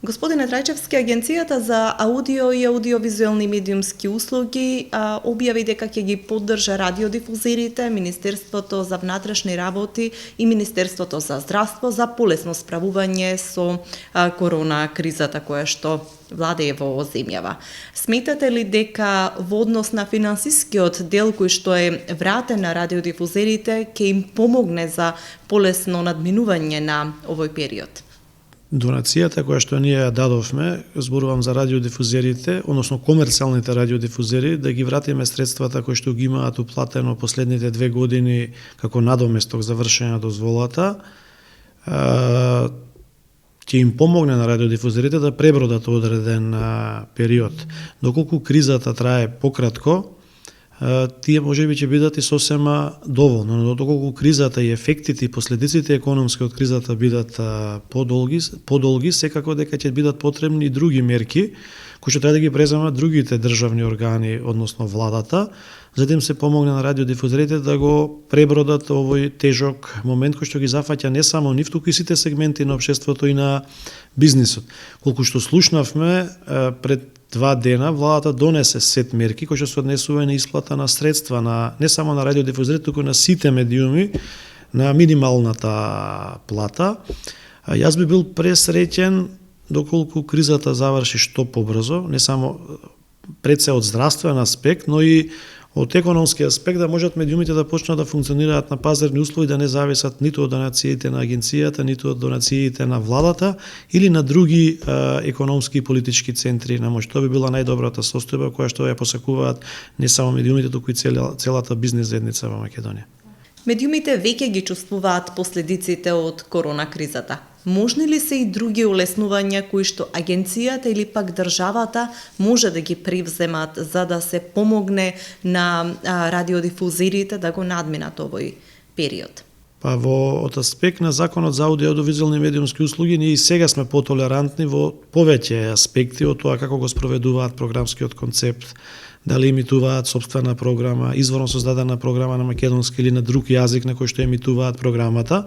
Господине Трајчевски, Агенцијата за аудио и аудиовизуелни медиумски услуги објави дека ќе ги поддржа радиодифузерите, Министерството за внатрешни работи и Министерството за здравство за полесно справување со корона кризата која што владее во земјава. Сметате ли дека во однос на финансискиот дел кој што е вратен на радиодифузерите ќе им помогне за полесно надминување на овој период? Донацијата која што ние ја дадовме, зборувам за радиодифузерите, односно комерцијалните радиодифузери, да ги вратиме средствата кои што ги имаат уплатено последните 2 години како надоместок за вршење на дозволата, ќе им помогне на радиодифузерите да пребродат одреден период. Доколку кризата трае пократко, тие можеби ќе бидат и сосема доволно, но доколку кризата и ефектите и последиците економски од кризата бидат подолги, секако дека ќе бидат потребни и други мерки кои што треба да ги преземат другите државни органи, односно владата, за да им се помогне на радиодифузерите да го пребродат овој тежок момент кој што ги зафаќа не само нив, туку и сите сегменти на општеството и на бизнисот. Колку што слушнавме пред 2 дена, владата донесе сет мерки кои што се однесува на исплата на средства на не само на радиодифузерите, туку на сите медиуми на минималната плата. Јас би бил пресреќен доколку кризата заврши што побрзо, не само пред се од здравствен аспект, но и од економски аспект, да можат медиумите да почнат да функционираат на пазарни услови, да не зависат ниту од донациите на агенцијата, ниту од донациите на владата или на други економски и политички центри на моќ. Тоа би била најдобрата состојба која што ја посакуваат не само медиумите, туку и целата бизнес заедница во Македонија. Медиумите веќе ги чувствуваат последиците од корона кризата. Можни ли се и други улеснувања кои што агенцијата или пак државата може да ги превземат за да се помогне на радиодифузерите да го надминат овој период? Од аспект на Законот за аудио и аудиовизуелни медиумски услуги, ние и сега сме потолерантни во повеќе аспекти од тоа како го спроведуваат програмскиот концепт, дали емитуваат сопствена програма, изворно создадена програма на македонски или на друг јазик на кој што емитуваат програмата.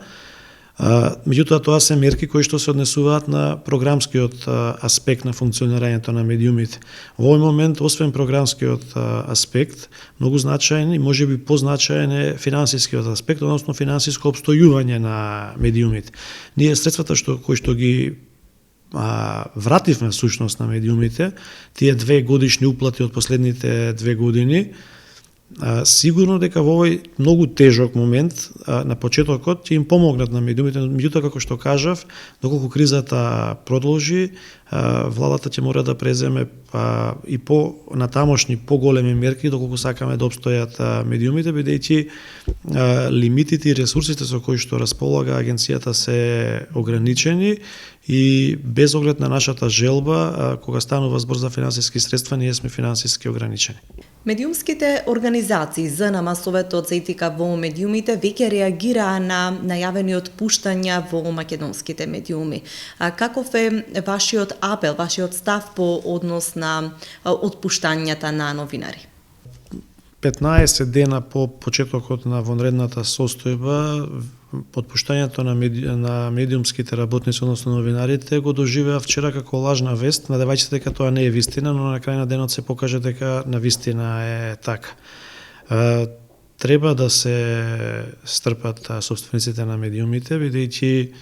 Меѓутоа, тоа се мерки кои што се однесуваат на програмскиот аспект на функционирањето на медиумите. Во овој момент, освен програмскиот аспект, многу значаен и можеби позначаен е финансискиот аспект, односно финансиско опстојување на медиумите. Ние средствата кои што ги вративме сушност на медиумите, тие 2 годишни уплати од последните 2 години, сигурно дека во овој многу тежок момент на почетокот ќе им помогнат на медиумите, меѓутоа како што кажав, доколку кризата продолжи, владата ќе мора да преземе и по натамошни поголеми мерки доколку сакаме да обстојат медиумите, бидејќи лимитите и ресурсите со кои што располага агенцијата се ограничени и без оглед на нашата желба, кога станува збор за финансиски средства, ние сме финансиски ограничени. Медиумските организации ЗНМ, Советот за етика во медиумите, веќе реагираа на најавени отпуштања во македонските медиуми. Каков е вашиот апел, вашиот став по однос на отпуштањата на новинари? 15 дена по почетокот на вонредната состојба, отпуштањето на медиумските работници, односно новинарите, го доживеа вчера како лажна вест, надевајќи дека тоа не е вистина, но на крај на денот се покаже дека на вистина е така. Треба да се стрпат собствениците на медиумите, бидејќи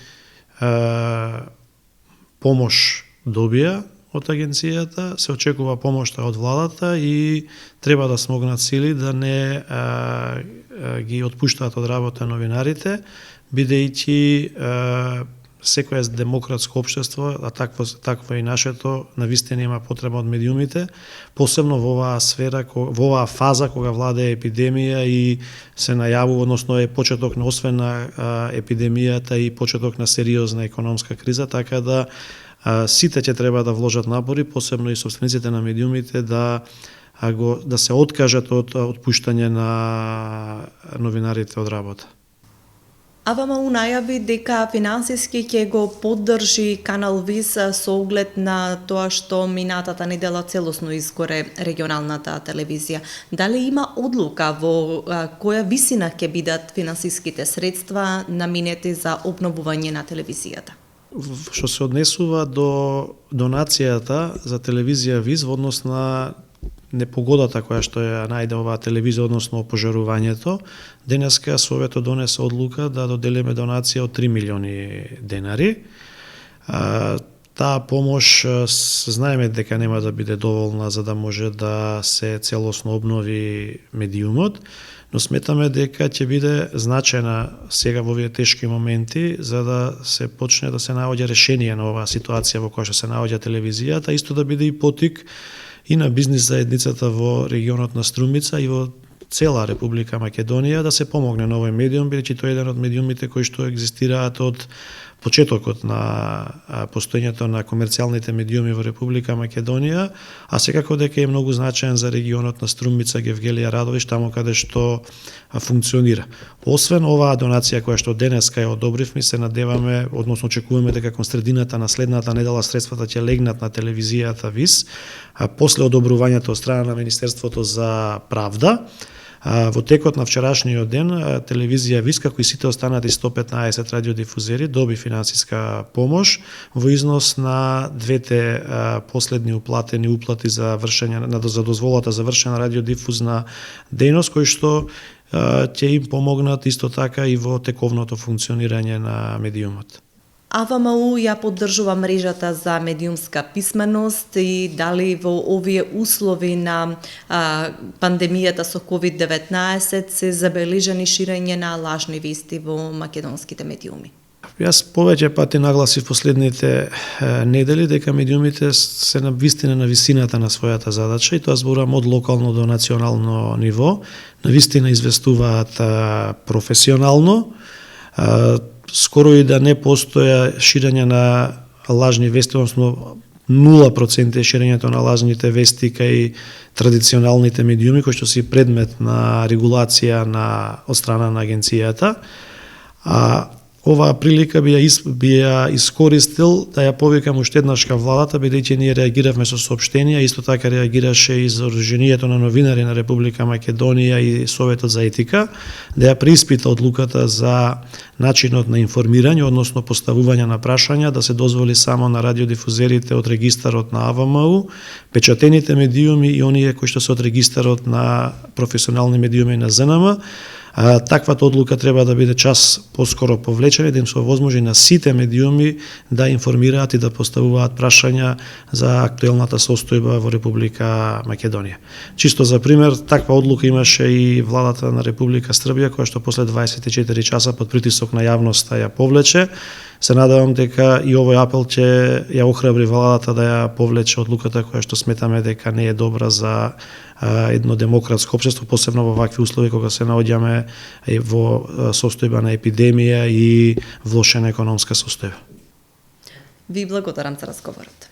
помош добија од агенцијата, се очекува помошта од владата и треба да смогнат сили да не ги отпуштаат од работа новинарите, бидејќи секоја демократско општество, а такво и нашето, навистина има потреба од медиумите, посебно во оваа сфера, во оваа фаза кога владее епидемија и се најавува, односно е почеток на освен на епидемијата и почеток на сериозна економска криза, така да сите ќе треба да вложат напори, посебно и собствениците на медиумите, да се откажат од отпуштање на новинарите од работа. АВМУ најави дека финансиски ќе го поддржи канал ВИС со оглед на тоа што минатата недела целосно изгоре регионалната телевизија. Дали има одлука во која висина ќе бидат финансиските средства наменети за обновување на телевизијата? што се однесува до донацијата за телевизија ВИС во однос на непогодата која што ја најде оваа телевизија, односно пожарувањето, денеска Советот донесе одлука да доделиме донација од 3 милиони денари. Таа помош знаеме дека нема да биде доволна за да може да се целосно обнови медиумот, но сметаме дека ќе биде значајна сега во овие тешки моменти за да се почне да се наоѓа решение на оваа ситуација во која што се наоѓа телевизијата, исто да биде и потик и на бизнис заедницата во регионот на Струмица и во цела Република Македонија да се помогне на овој медиум, бидејќи тој е еден од медиумите кои што екзистираат од почетокот на постоењето на комерцијалните медиуми во Република Македонија, а секако дека е многу значаен за регионот на Струмица, Гевгелија, Радовиш, таму каде што функционира. Освен оваа донација која што денеска ја одобривме, се надеваме, односно очекуваме дека кон средината на следната недела средствата ќе легнат на телевизијата ВИС, а после одобрувањето од страна на Министерството за правда. Во текот на вчерашниот ден, телевизија ВИС, како и сите останати 115 радиодифузери, доби финансиска помош во износ на двете последни уплатени уплати за вршење за дозволата за вршена радиодифузна дејност, кои што ќе им помогнат исто така и во тековното функционирање на медиумот. АВМУ ја поддржува мрежата за медиумска писменост и дали во овие услови на пандемијата со COVID-19 се забележани ширење на лажни вести во македонските медиуми? Јас повеќе пати нагласив последните недели дека медиумите се на вистина на висината на својата задача и тоа зборувам од локално до национално ниво, на вистина известуваат професионално, скоро и да не постоја ширење на лажни вести, односно 0% е ширењето на лажните вести кај традиционалните медиуми кои што се предмет на регулација од страна на агенцијата. Оваа прилика би ја искористил да ја повикам уште еднаш кај владата, бидејќи ние реагиравме со соопштенија, исто така реагираше и Сдруженијето на новинари на Република Македонија и Советот за етика, да ја преиспита одлуката за начинот на информирање, односно поставување на прашања, да се дозволи само на радиодифузерите од регистарот на АВМУ, печатените медиуми и оние кои што се од регистарот на професионални медиуми на ЗНМ. Таквата одлука треба да биде час поскоро повлечена, да им се овозможи на сите медиуми да информираат и да поставуваат прашања за актуелната состојба во Република Македонија. Чисто за пример, таква одлука имаше и владата на Република Србија, која што после 24 часа под притисок на јавноста ја повлече. Се надевам дека и овој апел ќе ја охрабри владата да ја повлече одлуката која што сметаме дека не е добра за едно демократско општество, посебно во вакви услови кога се наоѓаме во состојба на епидемија и влошена економска состојба. Ви благодарам за разговорот.